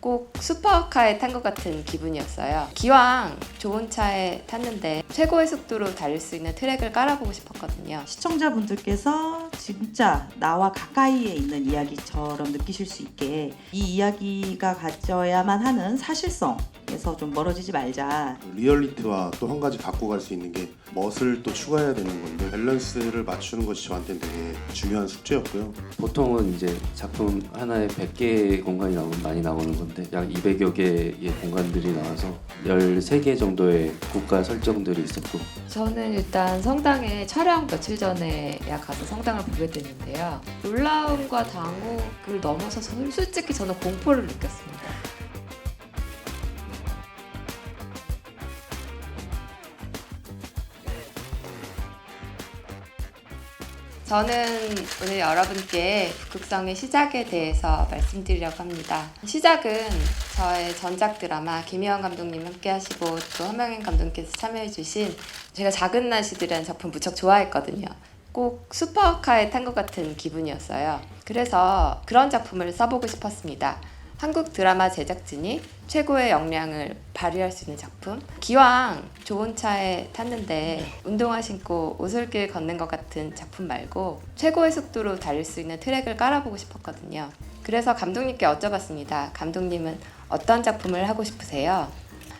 꼭 슈퍼카에 탄 것 같은 기분이었어요. 기왕 좋은 차에 탔는데 최고의 속도로 달릴 수 있는 트랙을 깔아보고 싶었거든요. 시청자분들께서 진짜 나와 가까이에 있는 이야기처럼 느끼실 수 있게 이 이야기가 가져야만 하는 사실성에서 좀 멀어지지 말자. 리얼리티와 또 한 가지 갖고 갈 수 있는 게 멋을 또 추가해야 되는 건데 밸런스를 맞추는 것이 저한테는 되게 중요한 숙제였고요. 보통은 이제 작품 하나에 100개의 공간이 많이 나오는 건데 약 200여 개의 공간들이 나와서 13개 정도의 국가 설정들이 있었고, 저는 일단 성당에 촬영 며칠 전에 가서 성당을 보게 됐는데요. 놀라움과 당혹을 넘어서서 솔직히 저는 공포를 느꼈습니다. 저는 오늘 여러분께 북극성의 시작에 대해서 말씀드리려고 합니다. 시작은 저의 전작 드라마 김희원 감독님 함께 하시고 또 허명현 감독님께서 참여해주신 제가 작은 나시들이라는 작품 무척 좋아했거든요. 꼭 슈퍼카에 탄 것 같은 기분이었어요. 그래서 그런 작품을 써보고 싶었습니다. 한국 드라마 제작진이 최고의 역량을 발휘할 수 있는 작품. 기왕 좋은 차에 탔는데 운동화 신고 오솔길 걷는 것 같은 작품 말고 최고의 속도로 달릴 수 있는 트랙을 깔아보고 싶었거든요. 그래서 감독님께 여쭤봤습니다. 감독님은 어떤 작품을 하고 싶으세요?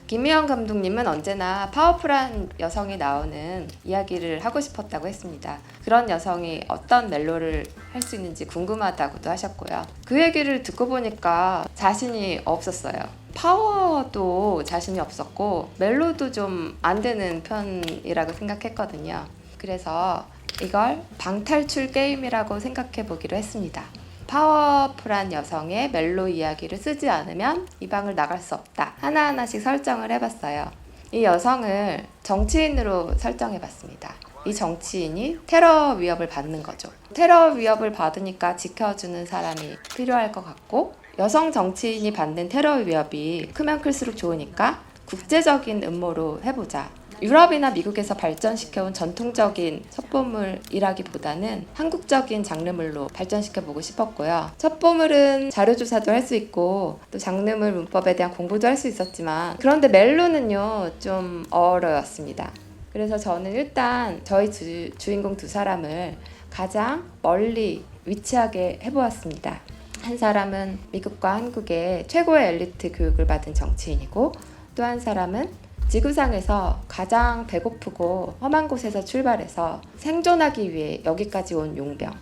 김희원 감독님은 언제나 파워풀한 여성이 나오는 이야기를 하고 싶었다고 했습니다. 그런 여성이 어떤 멜로를 할 수 있는지 궁금하다고도 하셨고요. 그 얘기를 듣고 보니까 자신이 없었어요. 파워도 자신이 없었고 멜로도 좀 안 되는 편이라고 생각했거든요. 그래서 이걸 방탈출 게임이라고 생각해 보기로 했습니다. 파워풀한 여성의 멜로 이야기를 쓰지 않으면 이 방을 나갈 수 없다. 하나하나씩 설정을 해봤어요. 이 여성을 정치인으로 설정해봤습니다. 이 정치인이 테러 위협을 받는 거죠. 테러 위협을 받으니까 지켜주는 사람이 필요할 것 같고, 여성 정치인이 받는 테러 위협이 크면 클수록 좋으니까 국제적인 음모로 해보자. 유럽이나 미국에서 발전시켜온 전통적인 첩보물이라기보다는 한국적인 장르물로 발전시켜보고 싶었고요. 첩보물은 자료조사도 할 수 있고 또 장르물 문법에 대한 공부도 할 수 있었지만, 그런데 멜로는요 좀 어려웠습니다. 그래서 저는 일단 저희 주인공 두 사람을 가장 멀리 위치하게 해보았습니다. 한 사람은 미국과 한국의 최고의 엘리트 교육을 받은 정치인이고, 또 한 사람은 지구상에서 가장 배고프고 험한 곳에서 출발해서 생존하기 위해 여기까지 온 용병.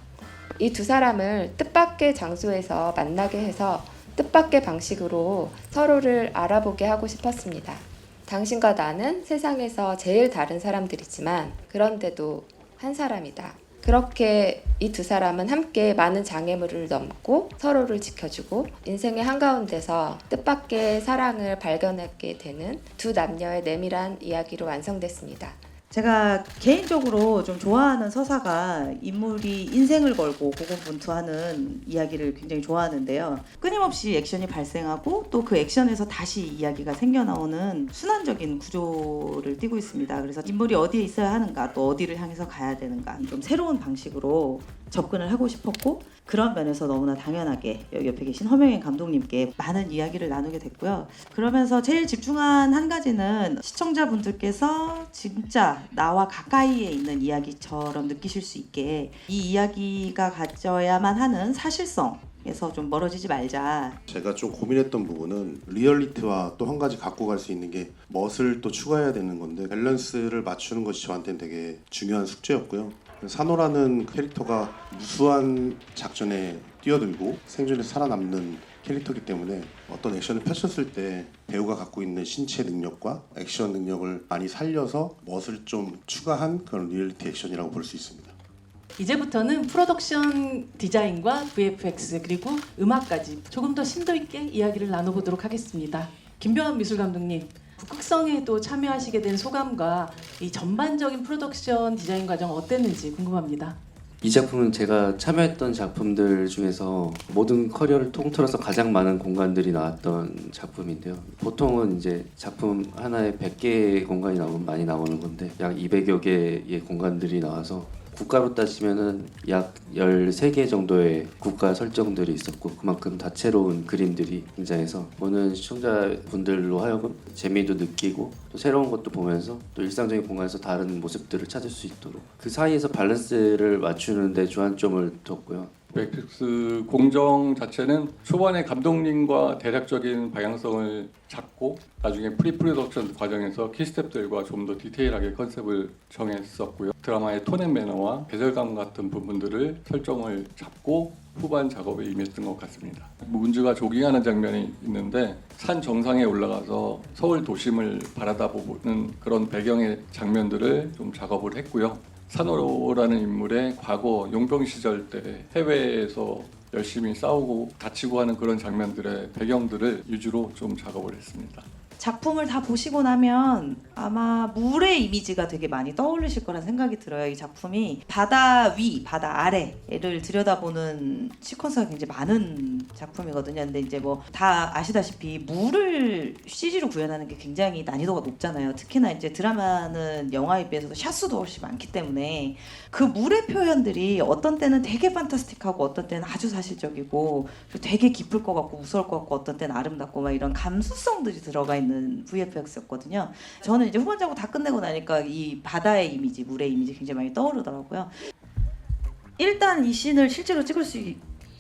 이 두 사람을 뜻밖의 장소에서 만나게 해서 뜻밖의 방식으로 서로를 알아보게 하고 싶었습니다. 당신과 나는 세상에서 제일 다른 사람들이지만 그런데도 한 사람이다. 그렇게 이 두 사람은 함께 많은 장애물을 넘고 서로를 지켜주고 인생의 한가운데서 뜻밖의 사랑을 발견하게 되는 두 남녀의 내밀한 이야기로 완성됐습니다. 제가 개인적으로 좀 좋아하는 서사가 인물이 인생을 걸고 고군분투하는 이야기를 굉장히 좋아하는데요. 끊임없이 액션이 발생하고 또 그 액션에서 다시 이야기가 생겨나오는 순환적인 구조를 띠고 있습니다. 그래서 인물이 어디에 있어야 하는가, 또 어디를 향해서 가야 되는가, 좀 새로운 방식으로 접근을 하고 싶었고, 그런 면에서 너무나 당연하게 여기 옆에 계신 허명현 감독님께 많은 이야기를 나누게 됐고요. 그러면서 제일 집중한 한 가지는 시청자분들께서 진짜 나와 가까이에 있는 이야기처럼 느끼실 수 있게 이 이야기가 가져야만 하는 사실성에서 좀 멀어지지 말자. 제가 좀 고민했던 부분은 리얼리티와 또 한 가지 갖고 갈 수 있는 게 멋을 또 추가해야 되는 건데 밸런스를 맞추는 것이 저한테는 되게 중요한 숙제였고요. 산호라는 캐릭터가 무수한 작전에 뛰어들고 생존에 살아남는 캐릭터이기 때문에 어떤 액션을 펼쳤을 때 배우가 갖고 있는 신체 능력과 액션 능력을 많이 살려서 멋을 좀 추가한 그런 리얼리티 액션이라고 볼 수 있습니다. 이제부터는 프로덕션 디자인과 VFX 그리고 음악까지 조금 더 심도 있게 이야기를 나눠보도록 하겠습니다. 김병완 미술감독님, 북극성에도 참여하시게 된 소감과 이 전반적인 프로덕션 디자인 과정 어땠는지 궁금합니다. 이 작품은 제가 참여했던 작품들 중에서 모든 커리어를 통틀어서 가장 많은 공간들이 나왔던 작품인데요. 보통은 이제 작품 하나에 100개의 공간이 많이 나오는 건데 약 200여 개의 공간들이 나와서 국가로 따지면은 약 13개 정도의 국가 설정들이 있었고 그만큼 다채로운 그림들이 등장해서 보는 시청자분들로 하여금 재미도 느끼고 또 새로운 것도 보면서 또 일상적인 공간에서 다른 모습들을 찾을 수 있도록 그 사이에서 밸런스를 맞추는 데 주안점을 뒀고요. VFX 공정 자체는 초반에 감독님과 대략적인 방향성을 잡고 나중에 프리프로덕션 과정에서 키스텝들과 좀 더 디테일하게 컨셉을 정했었고요. 드라마의 톤 앤 매너와 배절감 같은 부분들을 설정을 잡고 후반 작업에 임했던 것 같습니다. 문주가 조깅하는 장면이 있는데 산 정상에 올라가서 서울 도심을 바라다보는 그런 배경의 장면들을 좀 작업을 했고요. 산호라는 인물의 과거 용병 시절 때 해외에서 열심히 싸우고 다치고 하는 그런 장면들의 배경들을 위주로 좀 작업을 했습니다. 작품을 다 보시고 나면 아마 물의 이미지가 되게 많이 떠오르실 거란 생각이 들어요. 이 작품이 바다 위, 바다 아래를 들여다보는 시퀀스가 굉장히 많은 작품이거든요. 근데 이제 뭐 다 아시다시피 물을 CG로 구현하는 게 굉장히 난이도가 높잖아요. 특히나 이제 드라마는 영화에 비해서도 샷수도 훨씬 많기 때문에 그 물의 표현들이 어떤 때는 되게 판타스틱하고 어떤 때는 아주 사실적이고 되게 깊을 것 같고 무서울 것 같고 어떤 때는 아름답고 막 이런 감수성들이 들어가 있는 VFX였거든요. 저는 이제 후반 작업 다 끝내고 나니까 이 바다의 이미지, 물의 이미지 굉장히 많이 떠오르더라고요. 일단 이 씬을 실제로 찍을 수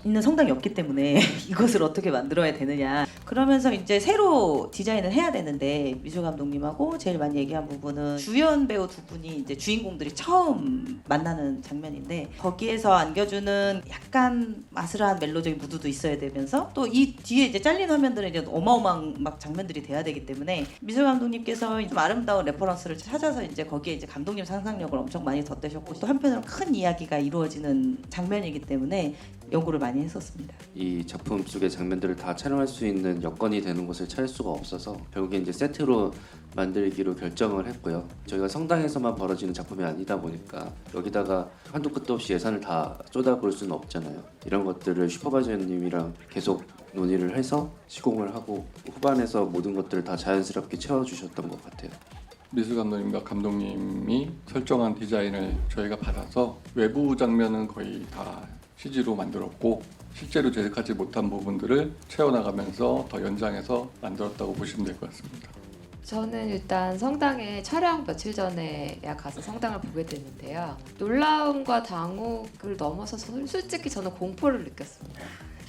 있는 성당이 없기 때문에 이것을 어떻게 만들어야 되느냐. 그러면서 이제 새로 디자인을 해야 되는데 미술 감독님하고 제일 많이 얘기한 부분은 주연 배우 두 분이 이제 주인공들이 처음 만나는 장면인데 거기에서 안겨주는 약간 아슬한 멜로적인 무드도 있어야 되면서 또 이 뒤에 이제 잘린 화면들은 이제 어마어마한 막 장면들이 돼야 되기 때문에 미술 감독님께서 좀 아름다운 레퍼런스를 찾아서 이제 거기에 이제 감독님 상상력을 엄청 많이 덧대셨고 또 한편으로 큰 이야기가 이루어지는 장면이기 때문에 연구를 많이 했었습니다. 이 작품 속의 장면들을 다 촬영할 수 있는 여건이 되는 곳을 찾을 수가 없어서 결국에 이제 세트로 만들기로 결정을 했고요. 저희가 성당에서만 벌어지는 작품이 아니다 보니까 여기다가 한도 끝도 없이 예산을 다 쏟아부을 수는 없잖아요. 이런 것들을 슈퍼바이저님이랑 계속 논의를 해서 시공을 하고 후반에서 모든 것들을 다 자연스럽게 채워주셨던 것 같아요. 미술 감독님과 감독님이 설정한 디자인을 저희가 받아서 외부 장면은 거의 다 CG로 만들었고 실제로 제작하지 못한 부분들을 채워나가면서 더 연장해서 만들었다고 보시면 될 것 같습니다. 저는 일단 성당에 촬영 며칠 전에 가서 성당을 보게 됐는데요. 놀라움과 당혹을 넘어서 솔직히 저는 공포를 느꼈습니다.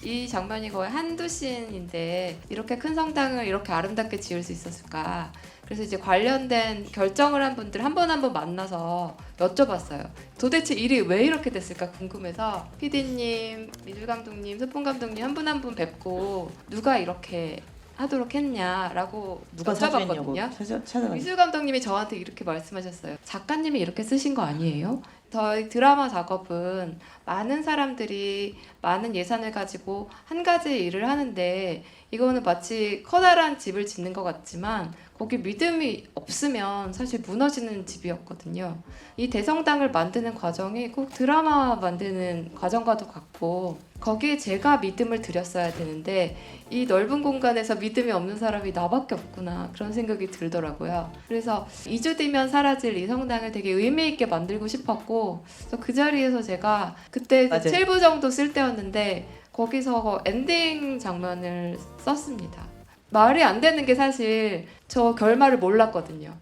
이 장면이 거의 한두 씬인데 이렇게 큰 성당을 이렇게 아름답게 지을 수 있었을까? 그래서 이제 관련된 결정을 한 분들 한 번 만나서 여쭤봤어요. 도대체 일이 왜 이렇게 됐을까 궁금해서 PD님, 미술 감독님, 소품 감독님 한 분 뵙고 누가 이렇게 하도록 했냐라고 누가 사주했냐고 여쭤봤거든요. 찾아가니까 미술 감독님이 저한테 이렇게 말씀하셨어요. 작가님이 이렇게 쓰신 거 아니에요? 저희 드라마 작업은 많은 사람들이 많은 예산을 가지고 한 가지 일을 하는데 이거는 마치 커다란 집을 짓는 것 같지만 거기 믿음이 없으면 사실 무너지는 집이었거든요. 이 대성당을 만드는 과정이 꼭 드라마 만드는 과정과도 같고 거기에 제가 믿음을 들였어야 되는데 이 넓은 공간에서 믿음이 없는 사람이 나밖에 없구나 그런 생각이 들더라고요. 그래서 2주 뒤면 사라질 이 성당을 되게 의미 있게 만들고 싶었고 그래서 그 자리에서 제가 그때 맞아요. 7부 정도 쓸 때였는데 거기서 엔딩 장면을 썼습니다. 말이 안 되는 게 사실 저 결말을 몰랐거든요.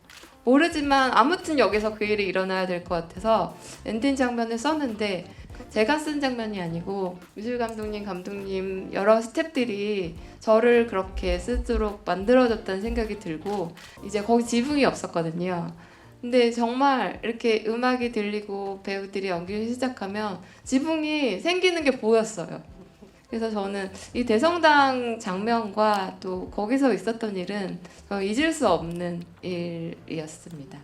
모르지만 아무튼 여기서 그 일이 일어나야 될 것 같아서 엔딩 장면을 썼는데 제가 쓴 장면이 아니고 미술 감독님 여러 스태프들이 저를 그렇게 쓰도록 만들어줬다는 생각이 들고 이제 거기 지붕이 없었거든요. 근데 정말 이렇게 음악이 들리고 배우들이 연기를 시작하면 지붕이 생기는 게 보였어요. 그래서 저는 이 대성당 장면과 또 거기서 있었던 일은 잊을 수 없는 일이었습니다.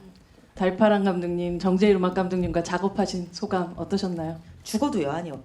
달파랑 감독님, 정재일 음악 감독님과 작업하신 소감 어떠셨나요? 죽어도 여한이 없.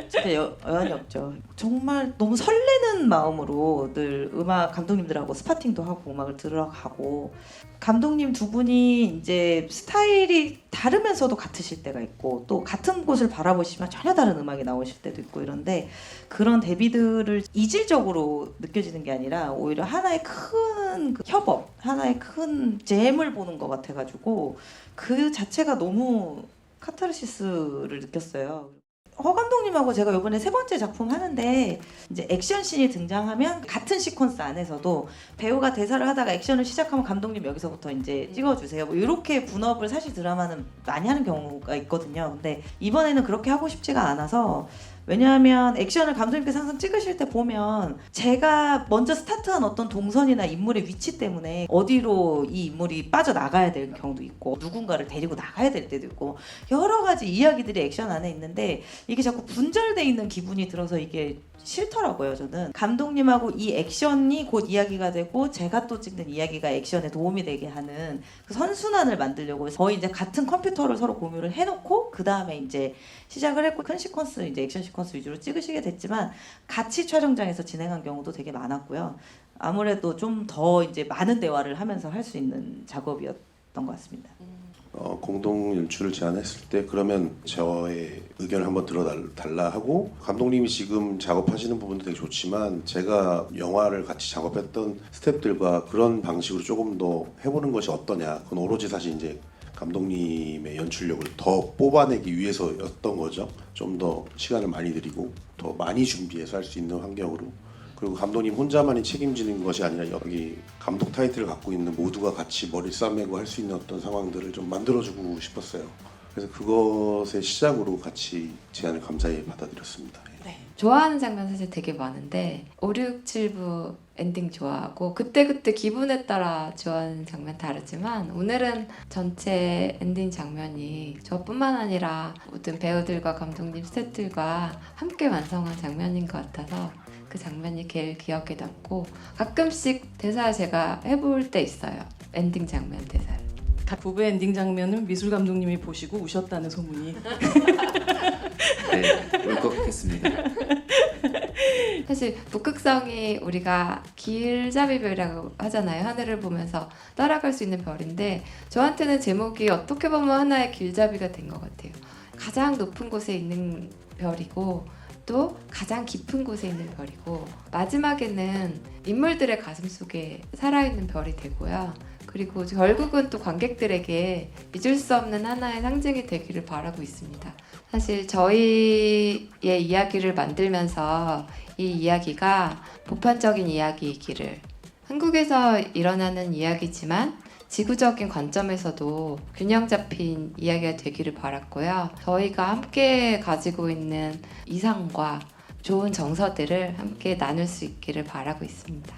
진짜 여한이 없죠. 정말 너무 설레는 마음으로 늘 음악 감독님들하고 스파팅도 하고 음악을 들어가고 감독님 두 분이 이제 스타일이 다르면서도 같으실 때가 있고 또 같은 곳을 바라보시면 전혀 다른 음악이 나오실 때도 있고 이런데 그런 대비들을 이질적으로 느껴지는 게 아니라 오히려 하나의 큰 큰 협업, 하나의 큰 잼을 보는 것 같아가지고 그 자체가 너무 카타르시스를 느꼈어요. 허 감독님하고 제가 이번에 3번째 작품 하는데 이제 액션씬이 등장하면 같은 시퀀스 안에서도 배우가 대사를 하다가 액션을 시작하면 감독님 여기서부터 이제 찍어주세요. 뭐 이렇게 분업을 사실 드라마는 많이 하는 경우가 있거든요. 근데 이번에는 그렇게 하고 싶지가 않아서 왜냐하면 액션을 감독님께서 항상 찍으실 때 보면 제가 먼저 스타트한 어떤 동선이나 인물의 위치 때문에 어디로 이 인물이 빠져나가야 될 경우도 있고 누군가를 데리고 나가야 될 때도 있고 여러 가지 이야기들이 액션 안에 있는데 이게 자꾸 분절돼 있는 기분이 들어서 이게 싫더라고요. 저는 감독님하고 이 액션이 곧 이야기가 되고 제가 또 찍는 이야기가 액션에 도움이 되게 하는 그 선순환을 만들려고 거의 이제 같은 컴퓨터를 서로 공유를 해놓고 그 다음에 이제 시작을 했고 큰 시퀀스 이제 액션 시퀀스 위주로 찍으시게 됐지만 같이 촬영장에서 진행한 경우도 되게 많았고요. 아무래도 좀 더 이제 많은 대화를 하면서 할 수 있는 작업이었던 것 같습니다. 공동 연출을 제안했을 때 그러면 저의 의견을 한번 들어달라 하고 감독님이 지금 작업하시는 부분도 되게 좋지만 제가 영화를 같이 작업했던 스태프들과 그런 방식으로 조금 더 해보는 것이 어떠냐. 그건 오로지 사실 이제 감독님의 연출력을 더 뽑아내기 위해서였던 거죠. 좀 더 시간을 많이 들이고 더 많이 준비해서 할 수 있는 환경으로. 그리고 감독님 혼자만이 책임지는 것이 아니라 여기 감독 타이틀을 갖고 있는 모두가 같이 머리 싸매고 할 수 있는 어떤 상황들을 좀 만들어주고 싶었어요. 그래서 그것의 시작으로 같이 제안을 감사히 받아들였습니다. 네. 좋아하는 장면 사실 되게 많은데 5, 6, 7부 엔딩 좋아하고 그때그때 기분에 따라 좋아하는 장면 다르지만 오늘은 전체 엔딩 장면이 저뿐만 아니라 모든 배우들과 감독님, 스태프들과 함께 완성한 장면인 것 같아서 그 장면이 제일 기억에 남고 가끔씩 대사 제가 해볼 때 있어요. 엔딩 장면 대사를. 각 부부의 엔딩 장면은 미술 감독님이 보시고 우셨다는 소문이. 네, 울컥했습니다. 사실 북극성이 우리가 길잡이별이라고 하잖아요. 하늘을 보면서 따라갈 수 있는 별인데 저한테는 제목이 어떻게 보면 하나의 길잡이가 된 것 같아요. 가장 높은 곳에 있는 별이고 또 가장 깊은 곳에 있는 별이고 마지막에는 인물들의 가슴 속에 살아있는 별이 되고요. 그리고 결국은 또 관객들에게 잊을 수 없는 하나의 상징이 되기를 바라고 있습니다. 사실 저희의 이야기를 만들면서 이 이야기가 보편적인 이야기이기를 한국에서 일어나는 이야기지만 지구적인 관점에서도 균형 잡힌 이야기가 되기를 바랐고요. 저희가 함께 가지고 있는 이상과 좋은 정서들을 함께 나눌 수 있기를 바라고 있습니다.